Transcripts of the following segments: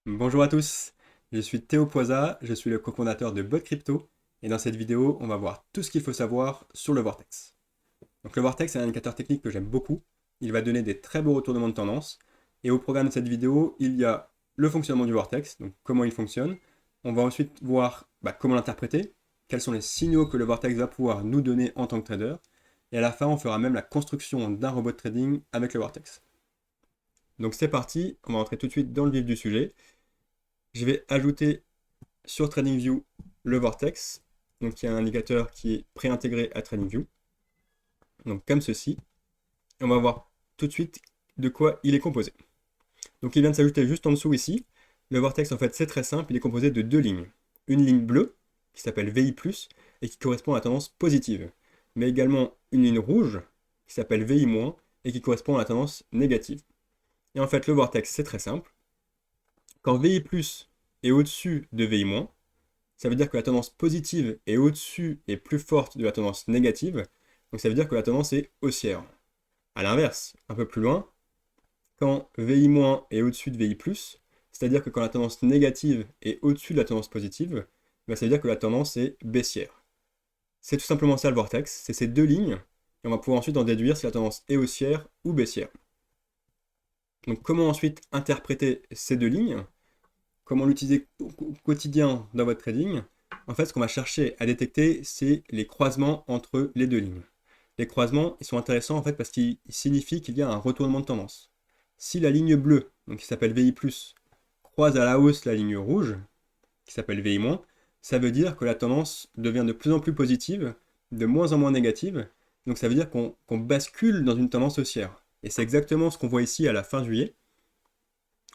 Bonjour à tous, je suis Théo Poisa, je suis le cofondateur de Bot Crypto et dans cette vidéo, on va voir tout ce qu'il faut savoir sur le Vortex. Donc le Vortex est un indicateur technique que j'aime beaucoup, il va donner des très beaux retournements de tendance et au programme de cette vidéo, il y a le fonctionnement du Vortex, donc comment il fonctionne. On va ensuite voir comment l'interpréter, quels sont les signaux que le Vortex va pouvoir nous donner en tant que trader et à la fin, on fera même la construction d'un robot de trading avec le Vortex. Donc c'est parti, on va rentrer tout de suite dans le vif du sujet. Je vais ajouter sur TradingView le Vortex, donc il y a un indicateur qui est préintégré à TradingView, donc comme ceci. Et on va voir tout de suite de quoi il est composé. Donc il vient de s'ajouter juste en dessous ici. Le Vortex en fait c'est très simple, il est composé de deux lignes. Une ligne bleue qui s'appelle VI+, et qui correspond à la tendance positive, mais également une ligne rouge qui s'appelle VI-, et qui correspond à la tendance négative. Et en fait le Vortex c'est très simple. Quand VI+, est au-dessus de VI-, ça veut dire que la tendance positive est au-dessus et plus forte de la tendance négative, donc ça veut dire que la tendance est haussière. A l'inverse, un peu plus loin, quand VI- est au-dessus de VI+, c'est-à-dire que quand la tendance négative est au-dessus de la tendance positive, ça veut dire que la tendance est baissière. C'est tout simplement ça le vortex, c'est ces deux lignes, et on va pouvoir ensuite en déduire si la tendance est haussière ou baissière. Donc comment ensuite interpréter ces deux lignes? Comment l'utiliser au quotidien dans votre trading? En fait, ce qu'on va chercher à détecter, c'est les croisements entre les deux lignes. Les croisements, ils sont intéressants en fait parce qu'ils signifient qu'il y a un retournement de tendance. Si la ligne bleue, donc qui s'appelle VI+, croise à la hausse la ligne rouge, qui s'appelle VI-, ça veut dire que la tendance devient de plus en plus positive, de moins en moins négative, donc ça veut dire qu'on bascule dans une tendance haussière. Et c'est exactement ce qu'on voit ici à la fin juillet.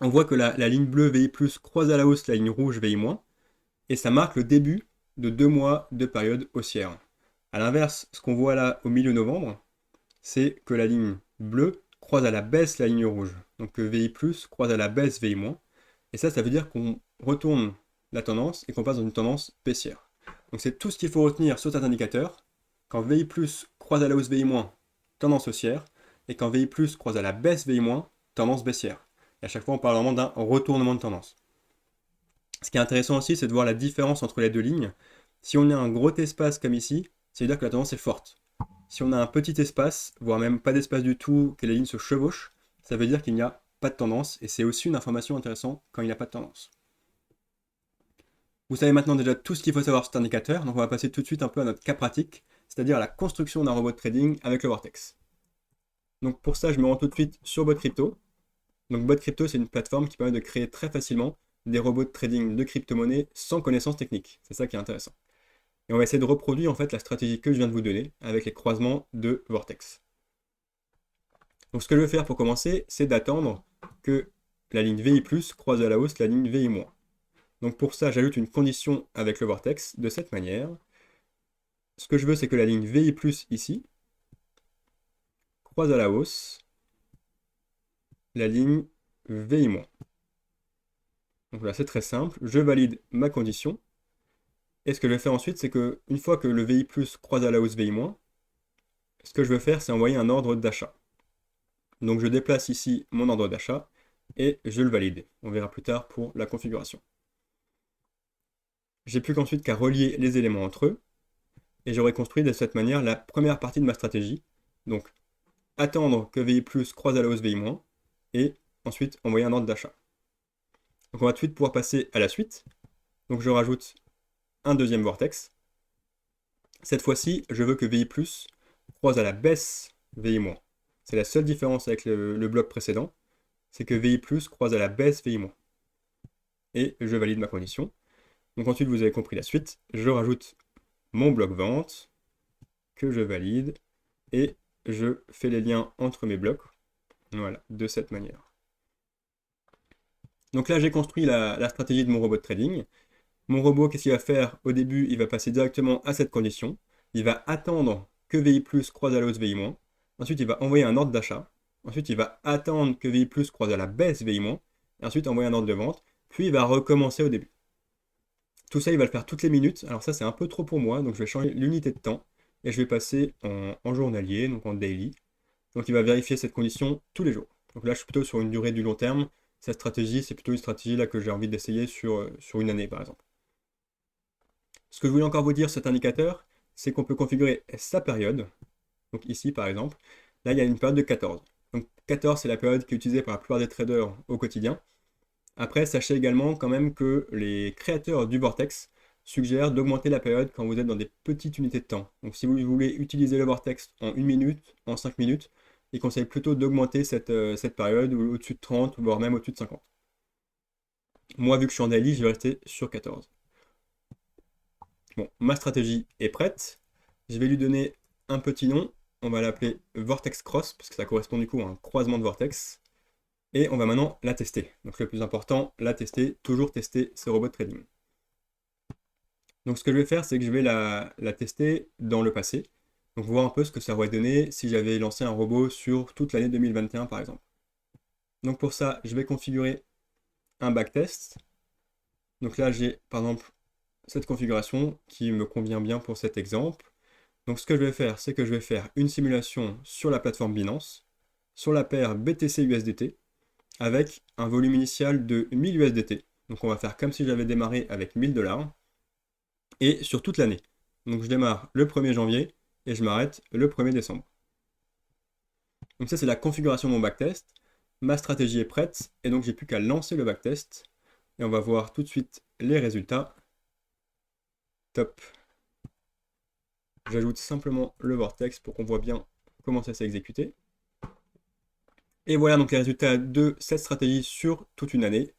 On voit que la ligne bleue VI+, croise à la hausse la ligne rouge VI-, et ça marque le début de 2 mois de période haussière. A l'inverse, ce qu'on voit là au milieu novembre, c'est que la ligne bleue croise à la baisse la ligne rouge. Donc que VI+, croise à la baisse VI-, et ça veut dire qu'on retourne la tendance et qu'on passe dans une tendance baissière. Donc c'est tout ce qu'il faut retenir sur cet indicateur. Quand VI+, croise à la hausse VI-, tendance haussière, et quand VI+, croise à la baisse VI-, tendance baissière. Et à chaque fois, on parle vraiment d'un retournement de tendance. Ce qui est intéressant aussi, c'est de voir la différence entre les deux lignes. Si on a un gros espace comme ici, ça veut dire que la tendance est forte. Si on a un petit espace, voire même pas d'espace du tout, que les lignes se chevauchent, ça veut dire qu'il n'y a pas de tendance, et c'est aussi une information intéressante quand il n'y a pas de tendance. Vous savez maintenant déjà tout ce qu'il faut savoir sur cet indicateur, donc on va passer tout de suite un peu à notre cas pratique, c'est-à-dire à la construction d'un robot de trading avec le Vortex. Donc pour ça, je me rends tout de suite sur Bot Crypto. Donc Bot Crypto, c'est une plateforme qui permet de créer très facilement des robots de trading de crypto-monnaies sans connaissance technique. C'est ça qui est intéressant. Et on va essayer de reproduire en fait la stratégie que je viens de vous donner avec les croisements de Vortex. Donc ce que je vais faire pour commencer, c'est d'attendre que la ligne VI+, croise à la hausse la ligne VI-. Donc pour ça, j'ajoute une condition avec le Vortex de cette manière. Ce que je veux, c'est que la ligne VI+, ici, croise à la hausse la ligne VI-. Donc là, c'est très simple. Je valide ma condition. Et ce que je vais faire ensuite, c'est que une fois que le VI+ croise à la hausse VI-, ce que je veux faire, c'est envoyer un ordre d'achat. Donc je déplace ici mon ordre d'achat et je le valide. On verra plus tard pour la configuration. J'ai plus qu'ensuite qu'à relier les éléments entre eux et j'aurai construit de cette manière la première partie de ma stratégie. Donc attendre que VI+ croise à la hausse VI- et ensuite envoyer un ordre d'achat. Donc on va tout de suite pouvoir passer à la suite. Donc je rajoute un deuxième vortex. Cette fois-ci, je veux que VI+ croise à la baisse VI-. C'est la seule différence avec le bloc précédent, c'est que VI+ croise à la baisse VI-. Et je valide ma condition. Donc ensuite, vous avez compris la suite. Je rajoute mon bloc vente que je valide et je fais les liens entre mes blocs. Voilà, de cette manière. Donc là, j'ai construit la stratégie de mon robot de trading. Mon robot, qu'est-ce qu'il va faire? Au début, il va passer directement à cette condition. Il va attendre que VI+ croise à la hausse VI-. Ensuite, il va envoyer un ordre d'achat. Ensuite, il va attendre que VI+ croise à la baisse VI-. Et ensuite, envoyer un ordre de vente. Puis, il va recommencer au début. Tout ça, il va le faire toutes les minutes. Alors ça, c'est un peu trop pour moi. Donc, je vais changer l'unité de temps. Et je vais passer en journalier, donc en daily. Donc, il va vérifier cette condition tous les jours. Donc là, je suis plutôt sur une durée du long terme. cette stratégie, c'est plutôt une stratégie là que j'ai envie d'essayer sur une année par exemple. Ce que je voulais encore vous dire, cet indicateur, c'est qu'on peut configurer sa période. Donc ici par exemple, là il y a une période de 14. Donc 14 c'est la période qui est utilisée par la plupart des traders au quotidien. Après, sachez également quand même que les créateurs du Vortex suggèrent d'augmenter la période quand vous êtes dans des petites unités de temps. Donc si vous voulez utiliser le Vortex en 1 minute, en 5 minutes, ils conseillent plutôt d'augmenter cette période au-dessus de 30, voire même au-dessus de 50. Moi, vu que je suis en daily, je vais rester sur 14. Bon, ma stratégie est prête. Je vais lui donner un petit nom. On va l'appeler Vortex Cross, parce que ça correspond du coup à un croisement de Vortex. Et on va maintenant la tester. Donc le plus important, la tester, toujours tester ce robot de trading. Donc ce que je vais faire, c'est que je vais la tester dans le passé. Donc voir un peu ce que ça aurait donné si j'avais lancé un robot sur toute l'année 2021 par exemple. Donc pour ça, je vais configurer un backtest. Donc là, j'ai par exemple cette configuration qui me convient bien pour cet exemple. Donc ce que je vais faire, c'est que je vais faire une simulation sur la plateforme Binance, sur la paire BTC-USDT, avec un volume initial de 1000 USDT. Donc on va faire comme si j'avais démarré avec 1000 $, et sur toute l'année. Donc je démarre le 1er janvier et je m'arrête le 1er décembre. Donc ça c'est la configuration de mon backtest. Ma stratégie est prête et donc j'ai plus qu'à lancer le backtest. Et on va voir tout de suite les résultats. Top. J'ajoute simplement le vortex pour qu'on voit bien comment ça s'est exécuté. Et voilà donc les résultats de cette stratégie sur toute une année.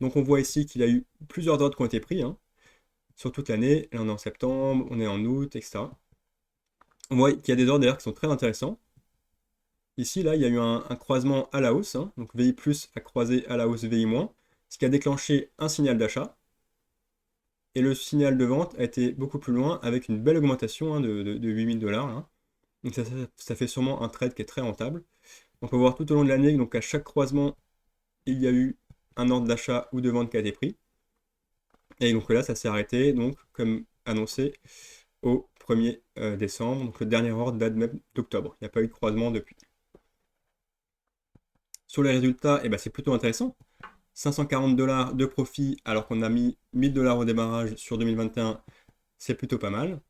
Donc on voit ici qu'il y a eu plusieurs ordres qui ont été pris sur toute l'année. Là on est en septembre, on est en août, etc. On voit qu'il y a des ordres d'ailleurs qui sont très intéressants. Ici, là, il y a eu un croisement à la hausse, donc VI plus a croisé à la hausse VI moins, ce qui a déclenché un signal d'achat. Et le signal de vente a été beaucoup plus loin avec une belle augmentation de 8000 $. Donc ça fait sûrement un trade qui est très rentable. On peut voir tout au long de l'année, donc à chaque croisement, il y a eu un ordre d'achat ou de vente qui a été pris. Et donc là, ça s'est arrêté, donc comme annoncé, au 1er décembre. Donc le dernier ordre date même d'octobre. Il n'y a pas eu de croisement depuis. Sur les résultats, ben, c'est plutôt intéressant. 540 $ de profit alors qu'on a mis 1000 $ au démarrage sur 2021, c'est plutôt pas mal.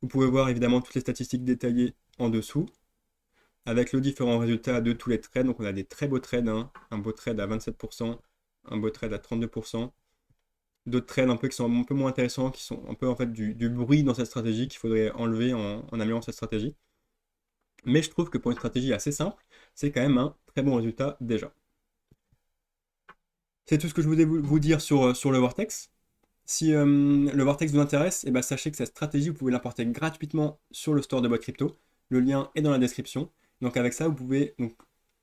Vous pouvez voir évidemment toutes les statistiques détaillées en dessous, avec les différents résultats de tous les trades. Donc on a des très beaux trades, un beau trade à 27%, un beau trade à 32%, d'autres trades un peu qui sont un peu moins intéressants, qui sont un peu en fait du bruit dans cette stratégie qu'il faudrait enlever en améliorant cette stratégie. Mais je trouve que pour une stratégie assez simple, c'est quand même un très bon résultat déjà. C'est tout ce que je voulais vous dire sur le Vortex. Si le Vortex vous intéresse, eh ben, sachez que cette stratégie, vous pouvez l'importer gratuitement sur le store de votre crypto. Le lien est dans la description. Donc avec ça, vous pouvez donc,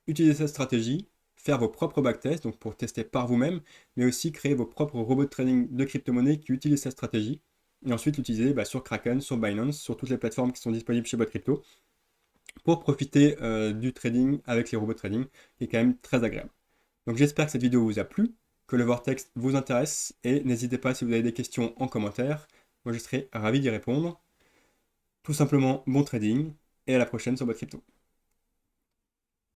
utiliser cette stratégie, faire vos propres backtests, donc pour tester par vous-même, mais aussi créer vos propres robots de trading de crypto-monnaie qui utilisent cette stratégie. Et ensuite l'utiliser sur Kraken, sur Binance, sur toutes les plateformes qui sont disponibles chez votre crypto, pour profiter du trading avec les robots de trading, qui est quand même très agréable. Donc j'espère que cette vidéo vous a plu, que le Vortex vous intéresse, et n'hésitez pas si vous avez des questions en commentaire, moi je serai ravi d'y répondre. Tout simplement, bon trading, et à la prochaine sur votre crypto.